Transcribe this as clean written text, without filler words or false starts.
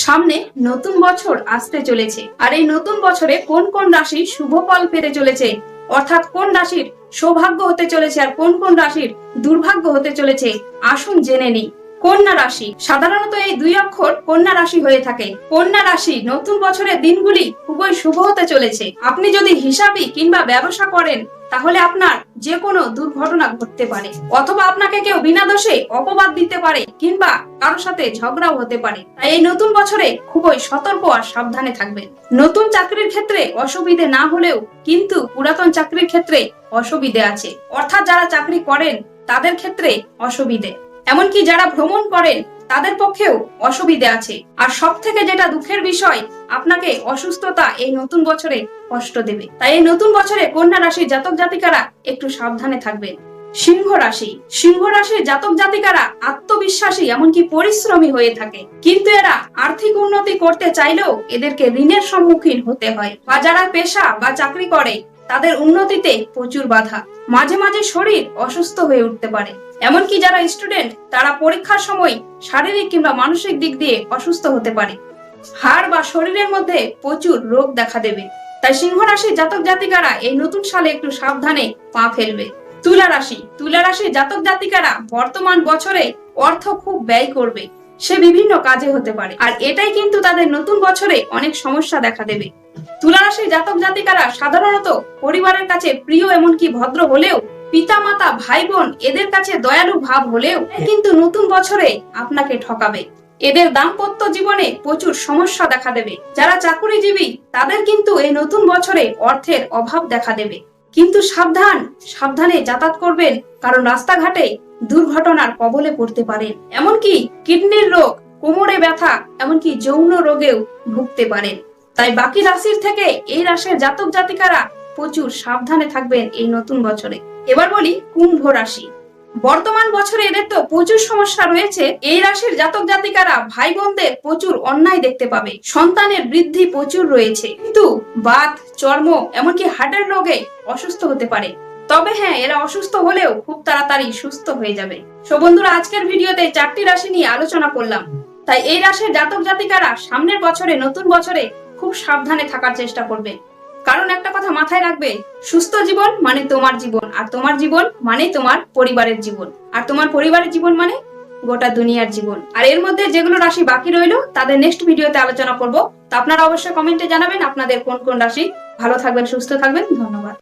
সামনে নতুন বছর আসতে চলেছে, আর এই নতুন বছরে কোন কোন রাশি শুভ ফল পেতে চলেছে, অর্থাৎ কোন রাশির সৌভাগ্য হতে চলেছে আর কোন কোন রাশির দুর্ভাগ্য হতে চলেছে, আসুন জেনে নিই। কন্যা রাশি সাধারণত এই দুই অক্ষর কন্যা রাশি হয়ে থাকে। কন্যা রাশি নতুন বছরের দিনগুলি খুবই শুভ হতে চলেছে। আপনি যদি হিসাবই কিংবা ব্যবসা করেন তাহলে আপনার যে কোনো দুর্ঘটনা ঘটতে পারে, অথবা আপনাকে কেউ বিনা দোষে অপবাদ দিতে পারে কিংবা কারোর সাথে ঝগড়াও হতে পারে। তাই এই নতুন বছরে খুবই সতর্ক আর সাবধানে থাকবেন। নতুন চাকরির ক্ষেত্রে অসুবিধে না হলেও কিন্তু পুরাতন চাকরির ক্ষেত্রে অসুবিধে আছে, অর্থাৎ যারা চাকরি করেন তাদের ক্ষেত্রে অসুবিধে, এমনকি যারা ভ্রমণ করেন তাদের পক্ষেও অসুবিধে আছে। আর সব থেকে যেটা দুঃখের বিষয়, আপনাকে অসুস্থতা এই নতুন বছরে কষ্ট দেবে। তাই এই নতুন বছরে কন্যা রাশির জাতক জাতিকারা একটু সাবধানে থাকবেন। সিংহ রাশি সিংহ রাশির জাতক জাতিকারা আত্মবিশ্বাসী এমনকি পরিশ্রমী হয়ে থাকে, কিন্তু এরা আর্থিক উন্নতি করতে চাইলেও এদেরকে ঋণের সম্মুখীন হতে হয়। বা যারা পেশা বা চাকরি করে তাদের উন্নতিতে প্রচুর বাধা, মাঝে মাঝে শরীর অসুস্থ হয়ে উঠতে পারে। এমনকি যারা স্টুডেন্ট তারা পরীক্ষার সময় শারীরিক কিংবা মানসিক দিক দিয়ে অসুস্থ হতে পারে। হাড় বা শরীরের মধ্যে প্রচুর রোগ দেখা দেবে। তাই সিংহ রাশির জাতক জাতিকারা এই নতুন সালে একটু সাবধানে পা ফেলবে। তুলা রাশির জাতক জাতিকারা বর্তমান বছরে অর্থ খুব ব্যয় করবে, সে বিভিন্ন কাজে হতে পারে, আর এটাই কিন্তু তাদের নতুন বছরে অনেক সমস্যা দেখা দেবে। তুলা রাশির জাতক জাতিকারা সাধারণত পরিবারের কাছে প্রিয় এমনকি ভদ্র হলেও পিতা মাতা ভাই বোন এদের কাছে দয়ালু ভাব হলেও কিন্তু নতুন বছরে আপনাকে ঠকাবে। এদের দাম্পত্য জীবনে প্রচুর সমস্যা দেখা দেবে। যারা চাকুরিজীবী তাদের কিন্তু এই নতুন বছরে অর্থের অভাব দেখা দেবে, কিন্তু সাবধানে যাতায়াত করবেন, কারণ রাস্তাঘাটে দুর্ঘটনার কবলে পড়তে পারেন। এমনকি কিডনির রোগ, কোমরে ব্যথা, এমনকি যৌন রোগেও ভুগতে পারেন। তাই বাকি রাশির থেকে এই রাশির জাতক জাতিকারা প্রচুর সাবধানে থাকবেন এই নতুন বছরে। এবার বলি কুম্ভ রাশি। বর্তমান বছরে এদের তো প্রচুর সমস্যা রয়েছে। এই রাশির জাতক জাতিকারা ভাই বোনদের প্রচুর অন্যায় দেখতে পাবে, সন্তানের বৃদ্ধি প্রচুর রয়েছে, কিন্তু বাত, চর্ম, এমনকি হার্টের রোগে অসুস্থ হতে পারে। তবে হ্যাঁ, এরা অসুস্থ হলেও খুব তাড়াতাড়ি সুস্থ হয়ে যাবে। সো বন্ধুরা, আজকের ভিডিওতে 4টি রাশি নিয়ে আলোচনা করলাম। তাই এই রাশির জাতক জাতিকারা সামনের বছরে, নতুন বছরে খুব সাবধানে থাকার চেষ্টা করবে। কারণ একটা কথা মাথায় রাখবে, সুস্থ জীবন মানে তোমার জীবন, আর তোমার জীবন মানে তোমার পরিবারের জীবন, আর তোমার পরিবারের জীবন মানে গোটা দুনিয়ার জীবন। আর এর মধ্যে যেগুলো রাশি বাকি রইলো তাদের নেক্সট ভিডিওতে আলোচনা করব। তো আপনারা অবশ্যই কমেন্টে জানাবেন আপনাদের কোন কোন রাশি। ভালো থাকবেন, সুস্থ থাকবেন, ধন্যবাদ।